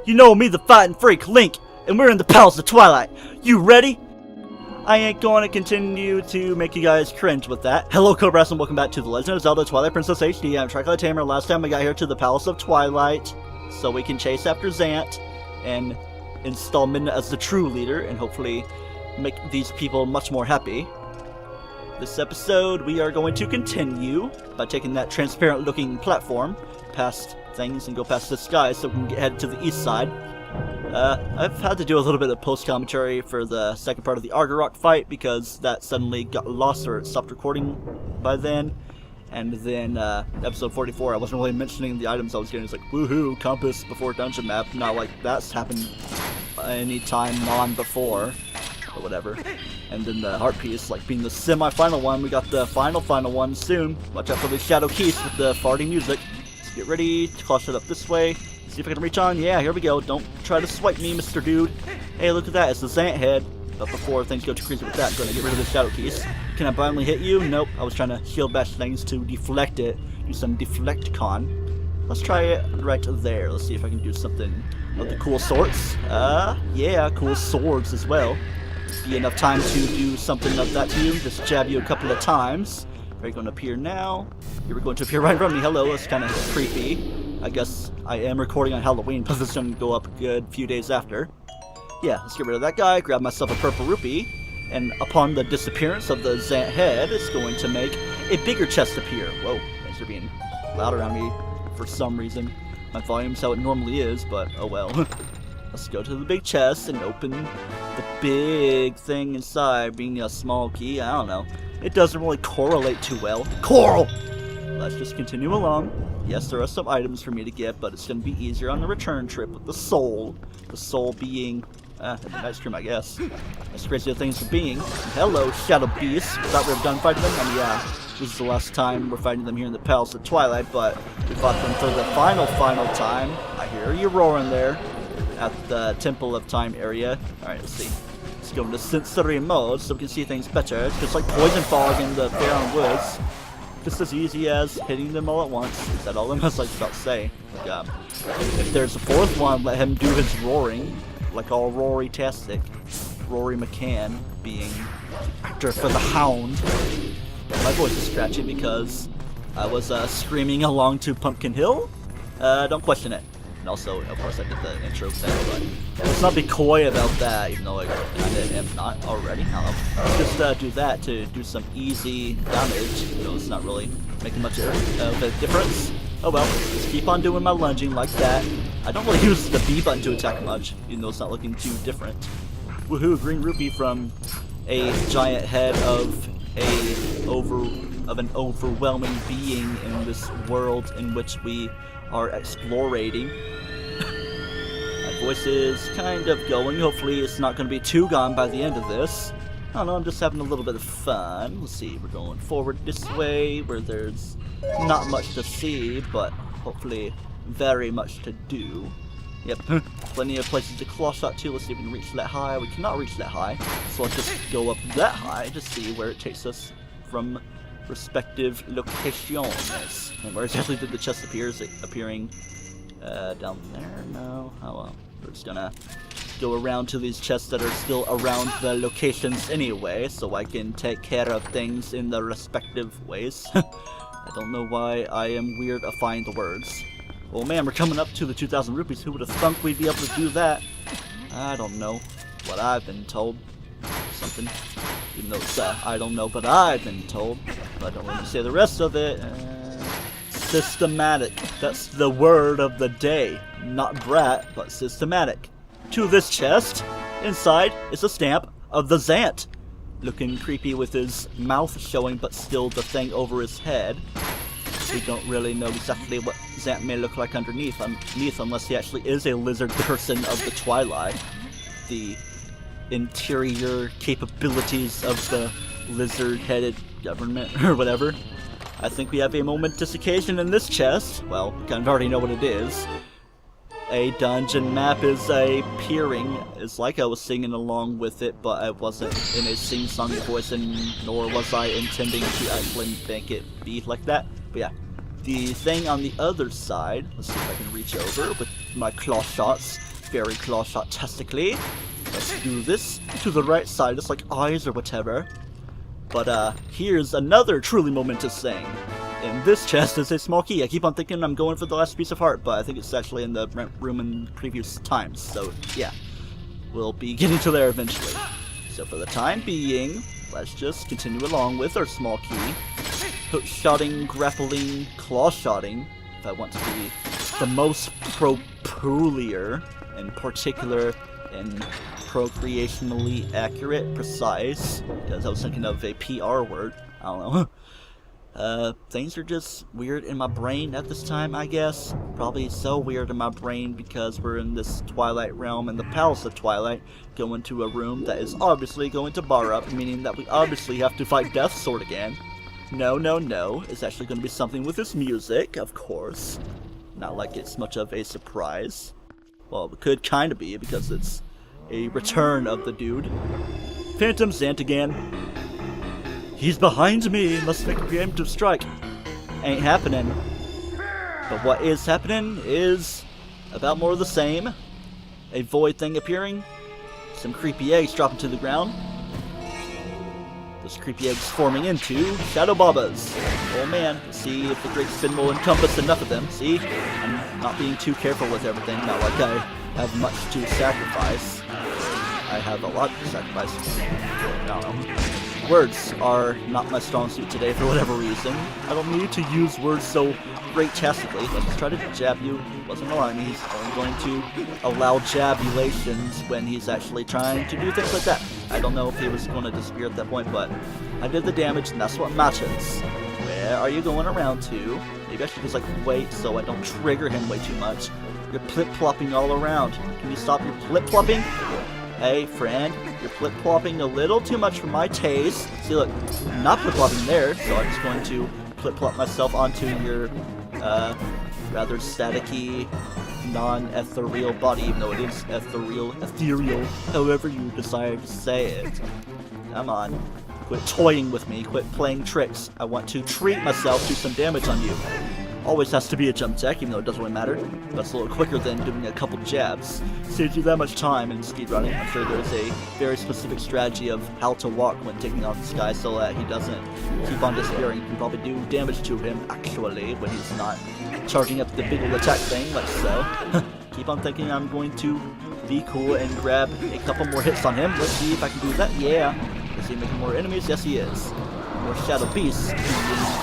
You know me, the fighting freak, Link, and we're in the Palace of Twilight. You ready? I ain't going to continue to make you guys cringe with that. Hello, Cobras, and welcome back to The Legend of Zelda Twilight Princess HD. I'm TryclydeTamer. Last time we got here to the Palace of Twilight, so we can chase after Zant and install Midna as the true leader, and hopefully make these people much more happy. This episode, we are going to continue by taking that transparent-looking platform past things and go past the sky so we can head to the east side. I've had to do a little bit of post-commentary for the second part of the Argorok fight because that suddenly got lost or it stopped recording by then. And then episode 44, I wasn't really mentioning the items I was getting. It's like, woohoo, compass before dungeon map. Not like that's happened any time before, or whatever. And then the heart piece, like being the semi-final one, we got the final one soon. Watch out for the shadow keys with the farting music. Let's get ready to cross it up this way. See if I can reach on. Yeah, here we go. Don't try to swipe me, Mr. Dude. Hey, look at that. It's the Zant head. But before things go too crazy with that, I'm going to get rid of the shadow keys. Can I finally hit you? Nope. I was trying to shield bash things to deflect it. Do some deflect con. Let's try it right there. Let's see if I can do something of the cool sorts. Yeah, cool swords as well. Be enough time to do something of that to you. Just jab you a couple of times. Are you going to appear now? You're going to appear right in front of me. Hello, that's kind of creepy. I guess I am recording on Halloween, but this is going to go up a good few days after. Yeah, let's get rid of that guy, grab myself a purple rupee, and upon the disappearance of the Zant head, it's going to make a bigger chest appear. Whoa, things are being loud around me for some reason. My volume's how it normally is, but oh well. Let's go to the big chest and open the big thing inside, being a small key. I don't know. It doesn't really correlate too well. Coral! Let's just continue along. Yes, there are some items for me to get, but it's going to be easier on the return trip with the soul. The soul being, ice cream, I guess. As crazy as things for being. Hello, Shadow Beasts. Thought we were done fighting them? I mean, yeah, this is the last time we're fighting them here in the Palace of Twilight, but we fought them for the final time. I hear you roaring there at the Temple of Time area. Alright, let's see. Let's go into sensory mode so we can see things better. It's just like Poison Fog in the Fair Woods. Just as easy as hitting them all at once. Is that all I was about to say? Like, if there's a fourth one, let him do his roaring. Like all Rory-tastic. Rory McCann being actor for the Hound. My voice is scratchy because I was screaming along to Pumpkin Hill. Don't question it. And also, of course, I did the intro thing, but let's not be coy about that, even though I kind of am not already. Let's just do that to do some easy damage. You know, it's not really making much of a difference. Oh well, just keep on doing my lunging like that. I don't really use the B button to attack much, even though it's not looking too different. Woohoo, green rupee from a giant head of an overwhelming being in this world in which we are explorating. My voice is kind of going. Hopefully it's not going to be too gone by the end of this. I don't know, I'm just having a little bit of fun. Let's see, we're going forward this way where there's not much to see, but hopefully very much to do. Yep, plenty of places to claw shot to. Let's see if we can reach that high. We cannot reach that high, so let's just go up that high to see where it takes us from respective locations. And where exactly did the chest appear? Is it appearing down there? No? Oh well. We're just gonna go around to these chests that are still around the locations anyway, so I can take care of things in the respective ways. I don't know why I am weirdifying the words. Oh man, we're coming up to the 2,000 rupees. Who would have thunk we'd be able to do that? I don't know. What I've been told. Something. Even though it's I don't know, but I've been told. But I don't want to say the rest of it. Systematic. That's the word of the day. Not brat, but systematic. To this chest, inside is a stamp of the Zant. Looking creepy with his mouth showing, but still the thing over his head. We don't really know exactly what Zant may look like underneath unless he actually is a lizard person of the Twilight. The interior capabilities of the lizard-headed government, or whatever. I think we have a momentous occasion in this chest. Well, we kind of already know what it is. A dungeon map is appearing. It's like I was singing along with it, but I wasn't in a sing-song voice, and nor was I intending to actually make it be like that. But yeah, the thing on the other side, let's see if I can reach over with my claw shots. very claw shot tastically. Let's do this to the right side, just like eyes or whatever. But here's another truly momentous thing. In this chest is a small key. I keep on thinking I'm going for the last piece of heart, but I think it's actually in the room in previous times. So yeah, we'll be getting to there eventually. So for the time being, let's just continue along with our small key. Hook shotting, grappling, claw shotting, if I want to be the most peculiar and particular and procreationally accurate, precise, because I was thinking of a PR word. I don't know. Things are just weird in my brain at this time, I guess. Probably so weird in my brain because we're in this Twilight realm in the Palace of Twilight, going to a room that is obviously going to bar up, meaning that we obviously have to fight Death's Sword again. No, no, no. It's actually going to be something with this music, of course. Not like it's much of a surprise. Well, it could kind of be because it's a return of the dude. Phantom Zant again. He's behind me, must make a preemptive strike. Ain't happening. But what is happening is about more of the same. A void thing appearing. Some creepy eggs dropping to the ground. Those creepy eggs forming into Shadow Babas. Oh man, see if the Great Spin will encompass enough of them. See, I'm not being too careful with everything, not like I have much to sacrifice. I have a lot to sacrifice. I don't know. Words are not my strong suit today for whatever reason. I don't need to use words so great-tastically. Let's just try to jab you. Wasn't allowing me. He's only going to allow jabulations when he's actually trying to do things like that. I don't know if he was going to disappear at that point, but I did the damage, and that's what matters. Where are you going around to? Maybe I should just, like, wait so I don't trigger him way too much. You're flip-flopping all around. Can you stop your flip-flopping? Hey, friend, you're flip-flopping a little too much for my taste. See, look, I'm not flip-flopping there, so I'm just going to flip-flop myself onto your, rather staticky, non-ethereal body, even though it is ethereal, however you decide to say it. Come on. Quit toying with me, quit playing tricks. I want to treat myself to some damage on you. Always has to be a jump tech, even though it doesn't really matter. That's a little quicker than doing a couple jabs. Saves you that much time in speedrunning. I'm sure there's a very specific strategy of how to walk when taking on this guy so that he doesn't keep on disappearing. You can probably do damage to him, actually, when he's not charging up the big ol' attack thing, like so. Keep on thinking I'm going to be cool and grab a couple more hits on him. Let's see if I can do that. Yeah. Is he making more enemies? Yes, he is. More Shadow Beasts.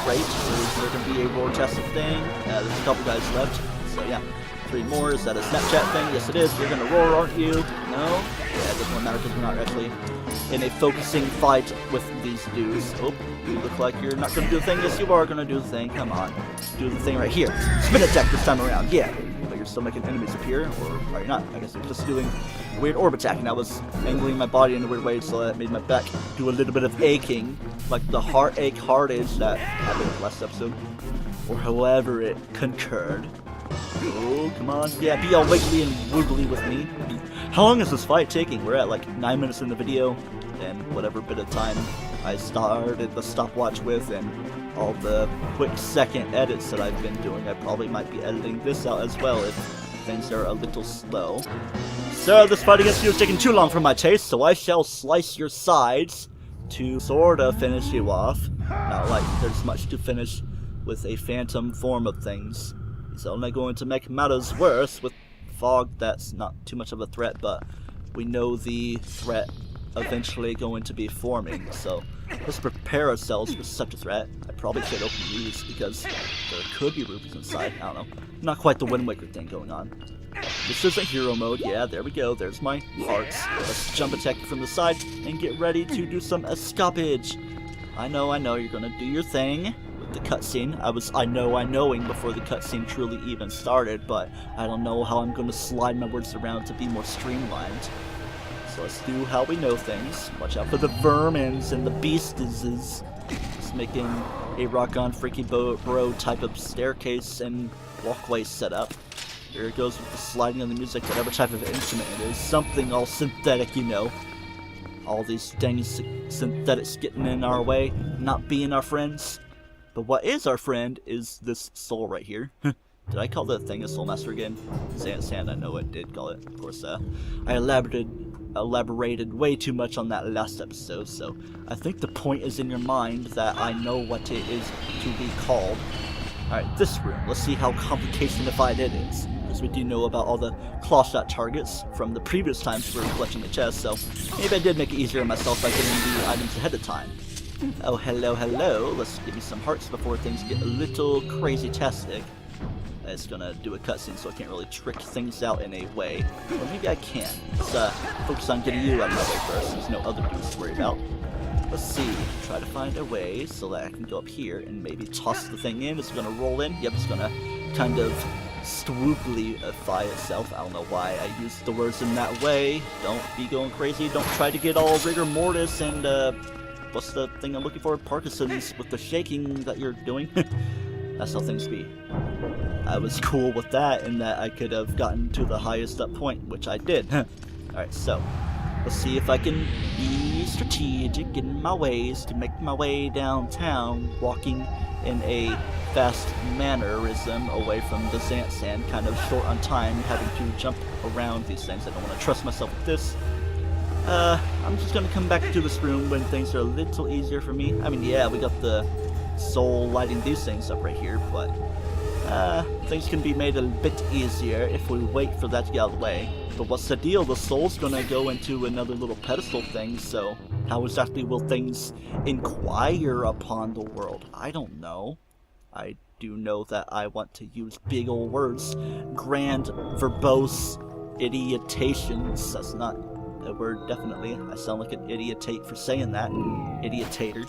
Great. Is there going to be a roar-tastic thing? There's a couple guys left. So yeah. 3 more. Is that a Snapchat thing? Yes, it is. You're going to roar, aren't you? No? Yeah, it doesn't really matter because we're not actually in a focusing fight with these dudes. Oh, you look like you're not going to do the thing. Yes, you are going to do the thing. Come on. Do the thing right here. Spin attack this time around. Yeah. But you're still making enemies appear, or are you not? I guess you're just doing a weird orb attack, and I was angling my body in a weird way, so that made my back do a little bit of aching, like the heartache that happened in the last episode, or however it concurred. Oh, come on. Yeah, be all wiggly and woogly with me. How long is this fight taking? We're at like 9 minutes in the video, and whatever bit of time I started the stopwatch with, and all the quick second edits that I've been doing. I probably might be editing this out as well if things are a little slow. So this fight against you is taking too long for my taste, so I shall slice your sides to sorta finish you off. Not like there's much to finish with a phantom form of things. It's only going to make matters worse with fog that's not too much of a threat, but we know the threat eventually going to be forming, so let's prepare ourselves for such a threat. I probably should open these because there could be rupees inside. I don't know. Not quite the Wind Waker thing going on. This isn't hero mode. Yeah, there we go. There's my hearts. Let's jump attack from the side and get ready to do some escapage. I know, you're gonna do your thing with the cutscene. I knowing before the cutscene truly even started, but I don't know how I'm gonna slide my words around to be more streamlined. So let's do how we know things. Watch out for the vermins and the beasties. Just making a rock-on freaky bro type of staircase and walkway setup. Here it goes with the sliding of the music, whatever type of instrument it is. Something all synthetic, you know. All these dang synthetics getting in our way, not being our friends. But what is our friend is this soul right here. Did I call the thing a Soul Master again? Sand, I know it did call it. Of course, I elaborated way too much on that last episode, so I think the point is in your mind that I know what it is to be called. Alright, this room. Let's see how complication-ified it is. Because we do know about all the claw shot targets from the previous times we were collecting the chest, so maybe I did make it easier on myself by getting the items ahead of time. Oh, hello, hello. Let's give me some hearts before things get a little crazy-tastic. It's gonna do a cutscene, so I can't really trick things out in a way. Or maybe I can. Let's focus on getting you out of my way first. There's no other dudes to worry about. Let's see. Try to find a way so that I can go up here and maybe toss the thing in. It's gonna roll in. Yep, it's gonna kind of swooplyify itself. I don't know why I used the words in that way. Don't be going crazy. Don't try to get all rigor mortis and, what's the thing I'm looking for? Parkinson's with the shaking that you're doing. That's how things be. I was cool with that in that I could have gotten to the highest up point, which I did. Alright, so let's see if I can be strategic in my ways to make my way downtown, walking in a fast mannerism away from the Zant sand, kind of short on time, having to jump around these things. I don't want to trust myself with this. I'm just gonna come back to this room when things are a little easier for me. I mean, yeah, we got the soul lighting these things up right here, but things can be made a bit easier if we wait for that to get out of the way. But what's the deal? The soul's gonna go into another little pedestal thing, so how exactly will things inquire upon the world? I don't know. I do know that I want to use big old words. Grand, verbose idiotations. That's not a word, definitely. I sound like an idiotate for saying that. Idiotator.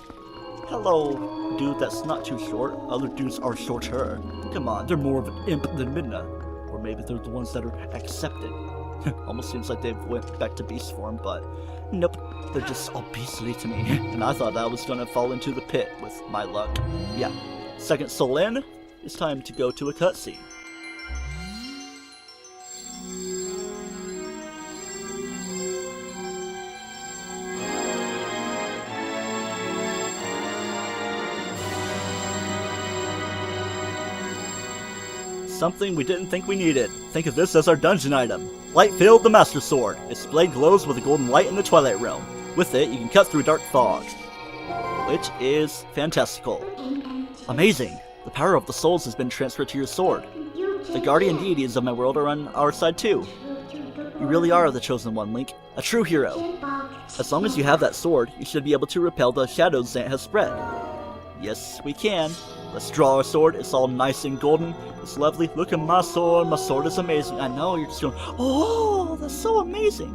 Hello, dude that's not too short. Other dudes are shorter. Come on, they're more of an imp than Midna. Or maybe they're the ones that are accepted. Almost seems like they've went back to beast form, but nope, they're just all beastly to me. And I thought I was gonna fall into the pit with my luck. Yeah, second soul in, it's time to go to a cutscene. Something we didn't think we needed. Think of this as our dungeon item. Light-filled the Master Sword. Its blade glows with a golden light in the Twilight Realm. With it, you can cut through dark fog, which is fantastical. Amazing! The power of the souls has been transferred to your sword. The guardian deities of my world are on our side too. You really are the chosen one, Link. A true hero. As long as you have that sword, you should be able to repel the shadows Zant has spread. Yes, we can. Let's draw our sword. It's all nice and golden. It's lovely. Look at my sword. My sword is amazing. I know, you're just going, oh, that's so amazing.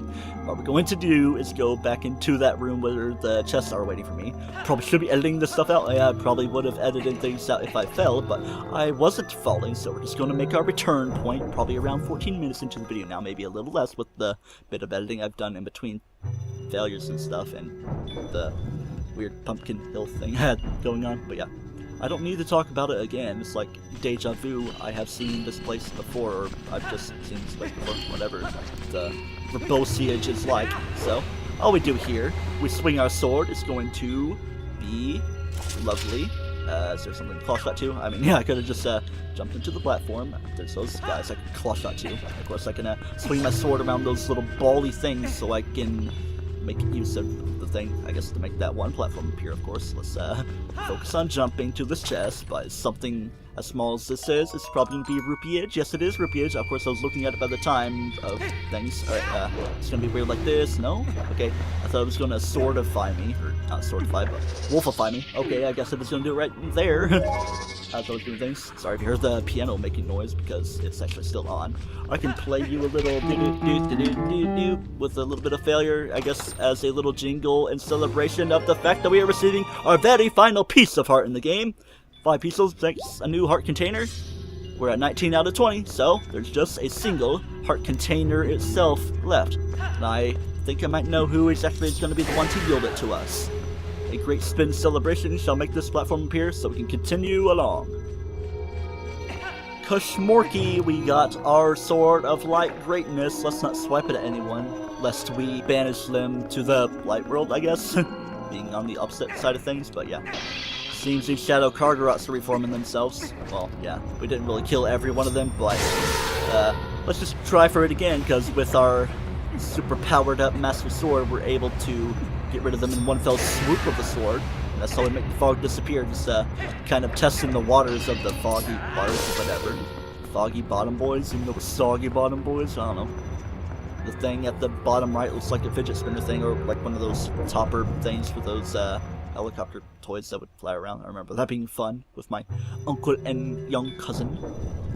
What we're going to do is go back into that room where the chests are waiting for me. Probably should be editing this stuff out. I probably would have edited things out if I fell, but I wasn't falling, so we're just going to make our return point probably around 14 minutes into the video now, maybe a little less with the bit of editing I've done in between failures and stuff and the weird pumpkin hill thing I had going on, but yeah. I don't need to talk about it again. It's like deja vu. I have seen this place before, or I've just seen this place before, whatever the verbosiage is like. So, all we do here, we swing our sword. It's going to be lovely. Is there something to claw shot to? I mean, yeah, I could have just jumped into the platform. There's those guys I can claw shot to. Of course, I can swing my sword around those little bally things so I can make use of the thing, I guess, to make that one platform appear, of course. Let's focus on jumping to this chest, but something as small as this is, it's probably going to be rupeeage. Yes, it is rupeeage. Of course, I was looking at it by the time of things. Alright, it's going to be weird like this. No? Okay. I thought it was going to swordify me, or not swordify, but wolfify me. Okay, I guess it was going to do it right there. As I was doing things. Sorry if you heard the piano making noise because it's actually still on. I can play you a little do-do-do-do-do-do with a little bit of failure, I guess, as a little jingle in celebration of the fact that we are receiving our very final piece of heart in the game. 5 pieces, thanks, a new heart container. We're at 19 out of 20, so there's just a single heart container itself left. And I think I might know who exactly is going to be the one to yield it to us. A great spin celebration shall make this platform appear so we can continue along. Kushmorky, we got our Sword of Light greatness. Let's not swipe it at anyone, lest we banish them to the light world, I guess. Being on the opposite side of things, but yeah. Seems these Shadow Cargarots are reforming themselves. Well, yeah, we didn't really kill every one of them, but let's just try for it again, because with our super powered up Master Sword, we're able to get rid of them in one fell swoop of the sword. And that's how we make the fog disappear, just kind of testing the waters of the foggy waters or whatever. Foggy bottom boys, even though we're soggy bottom boys, I don't know. The thing at the bottom right looks like a fidget spinner thing, or like one of those topper things for those helicopter toys that would fly around. I remember that being fun with my uncle and young cousin.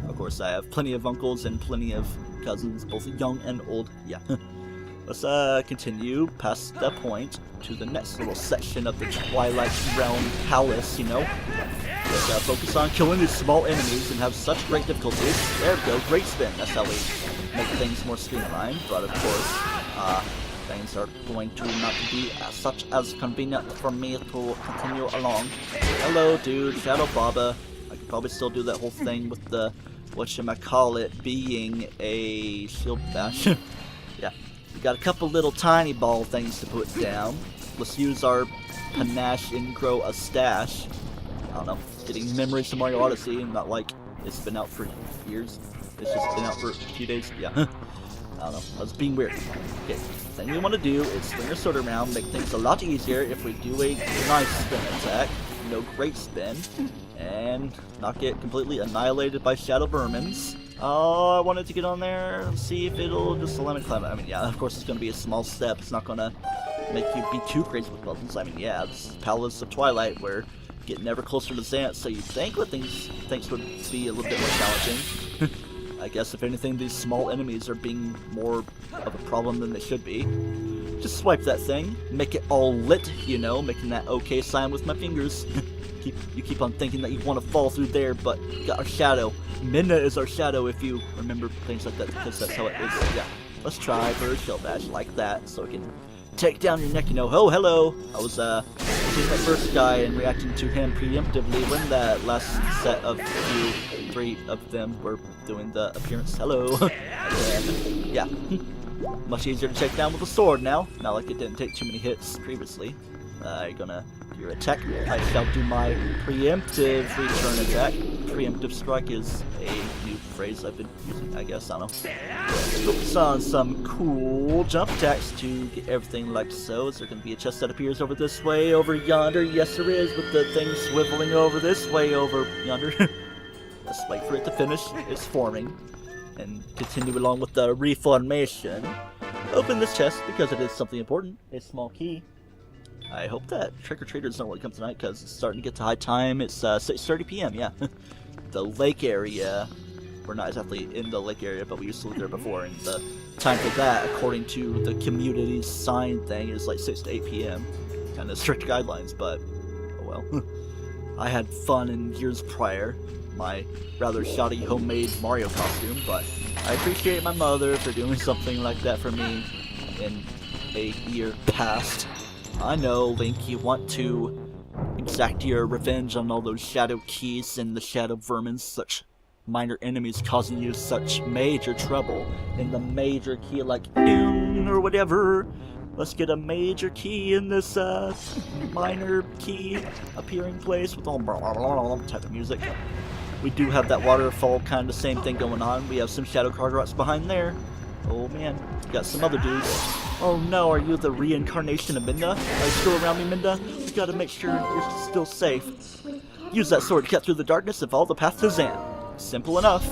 Of course, I have plenty of uncles and plenty of cousins, both young and old. Yeah. Let's continue past that point to the next little section of the Twilight Realm Palace, you know. Let's focus on killing these small enemies and have such great difficulties. There we go, great spin. That's how we make things more streamlined. But of course, things are going to not be such as convenient for me to continue along. Hello, dude, Shadow Baba. I could probably still do that whole thing with the whatchamacallit being a shield bash. Yeah. We got a couple little tiny ball things to put down. Let's use our panache and grow a stash. I don't know, getting memories of Mario Odyssey, and not like it's been out for years. It's just been out for a few days. Yeah. I don't know. I was being weird. Okay. The thing we want to do is swing our sword around, make things a lot easier if we do a nice spin attack. No great spin. And not get completely annihilated by Shadow Vermins. Oh, I wanted to get on there and see if it'll just allow me to climb it. I mean, yeah, of course it's going to be a small step. It's not going to make you be too crazy with buttons. I mean, yeah, it's Palace of Twilight. We're getting ever closer to Zant, so you'd think that things would be a little bit more challenging. I guess if anything, these small enemies are being more of a problem than they should be. Just swipe that thing, make it all lit, you know, making that OK sign with my fingers. You keep on thinking that you want to fall through there, but you got our shadow. Minna is our shadow, if you remember things like that, because that's how it is. Yeah, let's try for a shell bash like that, so we can take down your neck, you know. Oh, hello! I was seeing that first guy and reacting to him preemptively when that last set of three of them were doing the appearance. Hello! And, yeah, much easier to take down with a sword now. Not like it didn't take too many hits previously. You're gonna do your attack. I shall do my preemptive return attack. Preemptive strike is a new phrase I've been using, I guess. I don't know. Focus on some cool jump attacks to get everything like so. Is there gonna be a chest that appears over this way, over yonder? Yes, there is, with the thing swiveling over this way, over yonder. Let's wait for it to finish. It's forming. And continue along with the reformation. Open this chest because it is something important. A small key. I hope that trick-or-treaters don't really come tonight because it's starting to get to high time. It's 6:30 p.m., yeah. The lake area, we're not exactly in the lake area, but we used to live there before, and the time for that, according to the community's sign thing, is like 6 to 8 p.m. Kind of strict guidelines, but oh well. I had fun in years prior, my rather shoddy homemade Mario costume, but I appreciate my mother for doing something like that for me in a year past. I know, Link, you want to exact your revenge on all those shadow keys and the shadow vermin, such minor enemies causing you such major trouble in the major key like Doom or whatever. Let's get a major key in this minor key appearing place with all type of music. We do have that waterfall, kind of the same thing going on. We have some Shadow Cargarots behind there. Oh man, we got some other dudes. Oh no, are you the reincarnation of Minda? Are you still around me, Minda? We gotta make sure you're still safe. Use that sword to cut through the darkness and follow the path to Zant. Simple enough.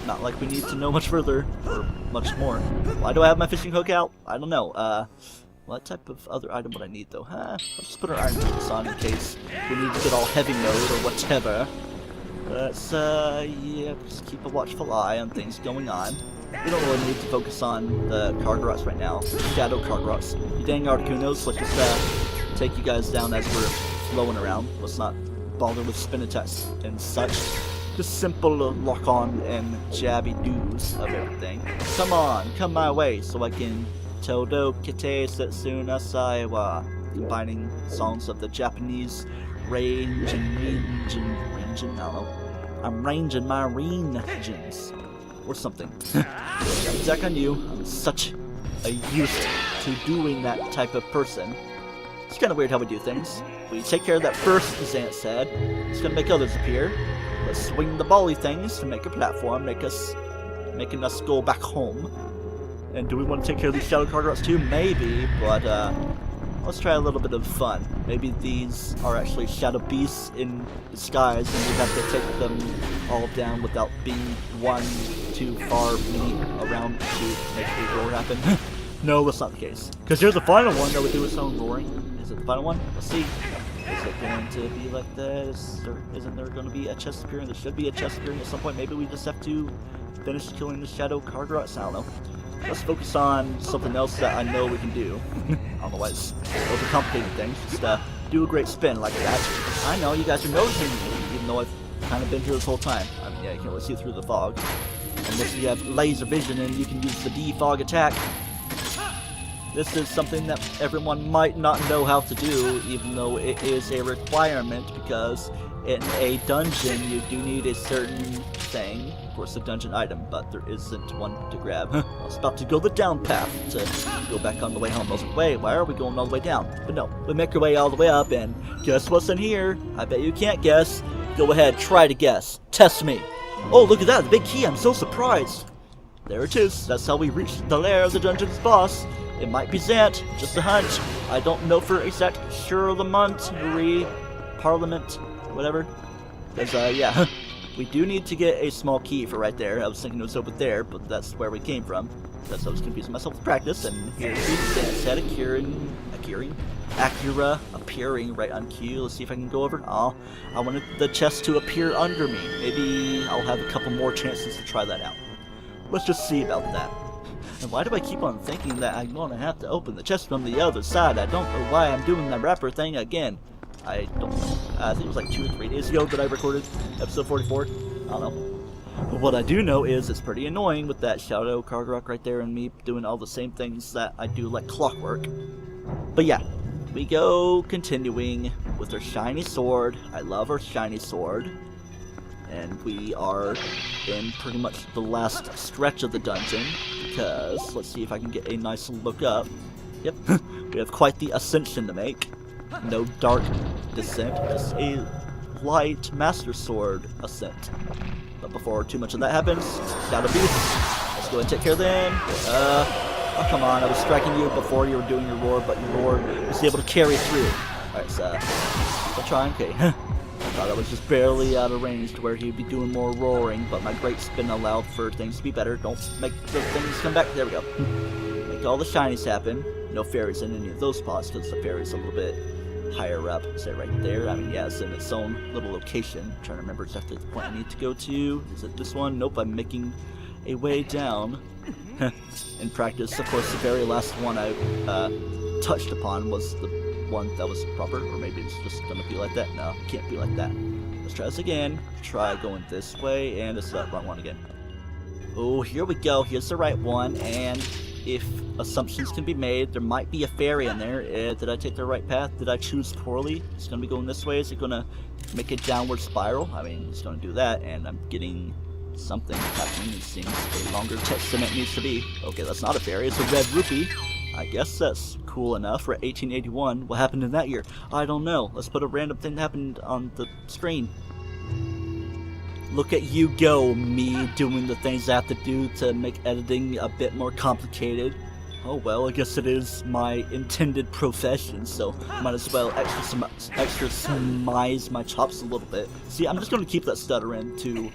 Not like we need to know much further, or much more. Why do I have my fishing hook out? I don't know. What type of other item would I need though? Let's just put our iron boots on in case we need to get all heavy mode or whatever. Let's, yeah, just keep a watchful eye on things going on. We don't really need to focus on the Cargarots right now. Shadow Cargarots. You dang Articunos, let's just take you guys down as we're flowing around. Let's not bother with spin attacks and such. Just simple lock on and jabby doos of everything. Come on, come my way so I can Todo Kite Setsuna Saiwa. Combining songs of the Japanese range and I don't know. I'm ranging my regions. Or something. Zach on you. I'm such a used to doing that type of person. It's kind of weird how we do things. we take care of that first, Zant said, it's gonna make others appear. Let's swing the bally things to make a platform, making us go back home. And do we want to take care of these shadow Cargrots too? Maybe, but let's try a little bit of fun. Maybe these are actually shadow beasts in disguise, and we have to take them all down without being one too far around to make a roar happen. No, that's not the case. Because here's the final one that we do with some roaring. Is it the final one? Let's see. Is it going to be like this? Or isn't there going to be a chest appearing? There should be a chest appearing at some point. Maybe we just have to finish killing the shadow Cargrots. I don't know. Let's focus on something else that I know we can do. I don't know why it's overcomplicating things. Just do a great spin like that. I know you guys are noticing me, even though I've kind of been here this whole time. I mean, yeah, you can really see through the fog. Unless you have laser vision and you can use the defog attack. This is something that everyone might not know how to do, even though it is a requirement, because in a dungeon you do need a certain thing. Of course, a dungeon item, but there isn't one to grab. I was about to go the down path to go back on the way home. I was like, wait, why are we going all the way down? But no, we make our way all the way up, and guess what's in here? I bet you can't guess. Go ahead, try to guess. Test me. Oh, look at that, the big key. I'm so surprised. There it is. That's how we reach the lair of the dungeon's boss. It might be Zant, just a hunch. I don't know for exact sure the Parliament, whatever. Because, yeah, we do need to get a small key for right there. I was thinking it was over there, but that's where we came from. That's how I was confusing myself with practice, and here's Zant's head Acura appearing right on cue. Let's see if I can go over. Oh, I wanted the chest to appear under me. Maybe I'll have a couple more chances to try that out. Let's just see about that. And why do I keep on thinking that I'm going to have to open the chest from the other side? I don't know why I'm doing the wrapper thing again. I don't know. I think it was like 2 or 3 days ago that I recorded episode 44. I don't know. But what I do know is it's pretty annoying with that shadow Cargrot right there and me doing all the same things that I do like clockwork. But yeah, we go continuing with our shiny sword. I love our shiny sword. And we are in pretty much the last stretch of the dungeon, because let's see if I can get a nice look up. Yep, we have quite the ascension to make. No dark descent, just a light master sword ascent. But before too much of that happens, Shadow Beast. Let's go ahead and take care of them. Oh come on, I was striking you before you were doing your roar, but your roar was able to carry through. Alright, so I'll try, okay. I thought I was just barely out of range to where he'd be doing more roaring, but my great spin allowed for things to be better. Don't make the things come back. There we go. Make all the shinies happen. No fairies in any of those spots, because the fairy's a little bit higher up. Say right there. I mean, yeah, it's in its own little location. I'm trying to remember exactly the point I need to go to. Is it this one? Nope, I'm making a way down. In practice, of course, the very last one I touched upon was the one that was proper, or maybe it's just gonna be like that. No, it can't be like that. Let's try this again. Try going this way, and it's the wrong one again. Oh, here we go. Here's the right one, and if assumptions can be made, there might be a fairy in there. Did I take the right path? Did I choose poorly? It's gonna be going this way. Is it gonna make a downward spiral? I mean, it's gonna do that, and I'm getting something happening. It seems a longer text than it needs to be. Okay, that's not a fairy. It's a red rupee. I guess that's cool enough. We're at 1881. What happened in that year? I don't know. Let's put a random thing that happened on the screen. Look at you go, me doing the things I have to do to make editing a bit more complicated. Oh well, I guess it is my intended profession, so might as well extra smize my chops a little bit. See, I'm just going to keep that stutter in to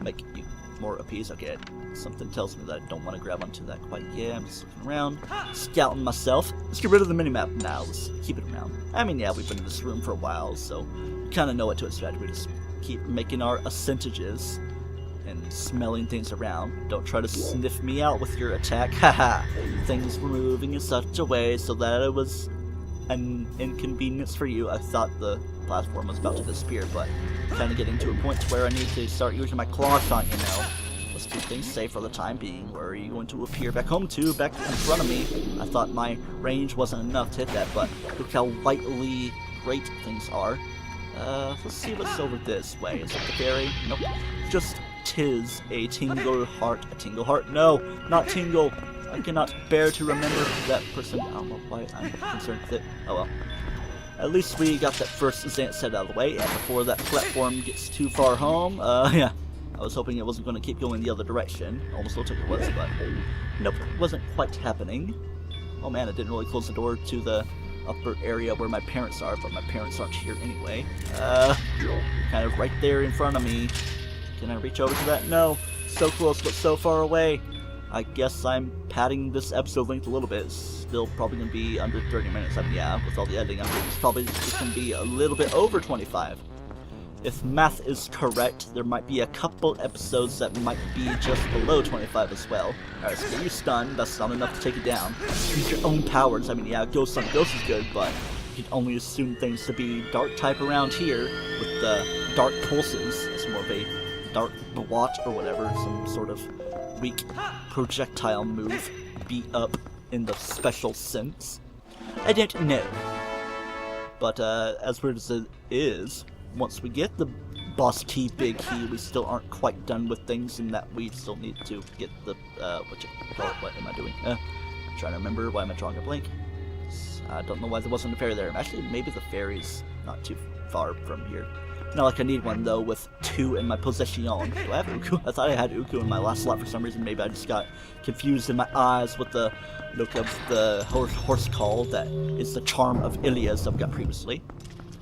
make you more appease. Okay, something tells me that I don't want to grab onto that quite yet. I'm just looking around, scouting myself. Let's get rid of the minimap now. Let's keep it around. I mean, yeah, we've been in this room for a while, so we kind of know what to expect. We just keep making our percentages and smelling things around. Don't try to sniff me out with your attack. Haha. Things were moving in such a way so that it was an inconvenience for you. I thought the platform was about to disappear, but kind of getting to a point where I need to start using my claw shot, you know. Let's keep things safe for the time being. Where are you going to appear back home to? Back in front of me. I thought my range wasn't enough to hit that, but look how lightly great things are. Let's see what's over this way. Is it the fairy? Nope. Just tis a tingle heart. A tingle heart? No, not tingle. I cannot bear to remember that person. I don't know why I'm concerned with it. Oh well. At least we got that first Zant set out of the way, and before that platform gets too far home, yeah. I was hoping it wasn't going to keep going the other direction. Almost looked like it was, but nope, it wasn't quite happening. Oh man, I didn't really close the door to the upper area where my parents are, but my parents aren't here anyway. Kind of right there in front of me. Can I reach over to that? No. So close, but so far away. I guess I'm padding this episode length a little bit. It's still probably going to be under 30 minutes. I mean, yeah, with all the editing, I'm sure it's probably just going to be a little bit over 25. If math is correct, there might be a couple episodes that might be just below 25 as well. Alright, so get you stunned. That's not enough to take it down. Use your own powers. I mean, yeah, Ghost on Ghost is good, but you can only assume things to be dark type around here with the dark pulses. It's more of a dark blot or whatever, some sort of weak projectile move, beat up in the special sense. I don't know. But as weird as it is, once we get the boss key, big key, we still aren't quite done with things in that we still need to get the, what am I doing? Trying to remember, why am I drawing a blank? I don't know why there wasn't a fairy there. Actually, maybe the fairy's not too far from here. Not like I need one, though, with 2 in my possession. Do I have Uku? I thought I had Uku in my last slot for some reason. Maybe I just got confused in my eyes with the look of the horse call that is the charm of Ilias I've got previously.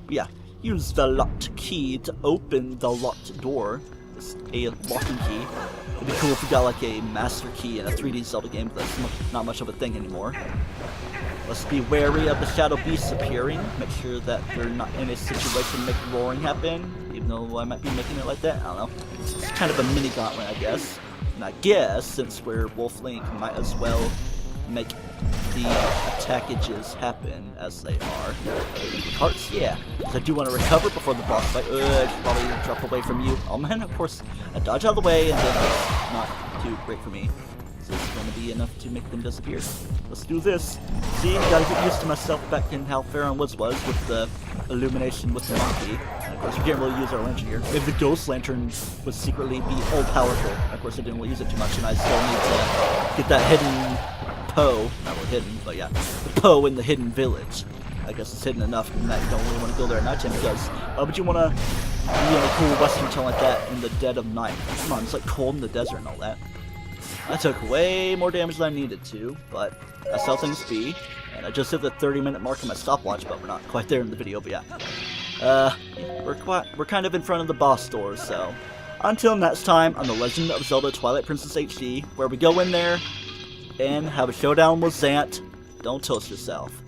But yeah. Use the locked key to open the locked door. It's a locking key. It'd be cool if we got like a master key in a 3D Zelda game, but that's not much of a thing anymore. Let's be wary of the shadow beasts appearing. Make sure that they're not in a situation to make roaring happen, even though I might be making it like that. I don't know. It's kind of a mini gauntlet, I guess. And I guess, since we're Wolf Link, might as well make the attackages happen as they are. Hearts, yeah. Because I do want to recover before the boss fight. I should probably drop away from you. Oh man, of course, I dodge out of the way, and then it's not too great for me. So this is going to be enough to make them disappear. Let's do this. See, gotta get used to myself back in how Farron Woods was with the illumination with the monkey. And of course, we can't really use our lantern here. Maybe the ghost lantern would secretly be all powerful. And of course, I didn't really use it too much, and I still need to get that hidden Poe, not really hidden, but yeah, the Poe in the hidden village. I guess it's hidden enough that you don't really want to go there at nighttime because why would you want to be in a cool western town like that in the dead of night? Come on, it's like cold in the desert and all that. I took way more damage than I needed to, but that's how things be. And I just hit the 30-minute mark on my stopwatch, but we're not quite there in the video, but yeah. We're kind of in front of the boss door, so until next time on The Legend of Zelda Twilight Princess HD, where we go in there and have a showdown with Zant. Don't toast yourself.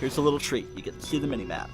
Here's a little treat. You get to see the mini-map.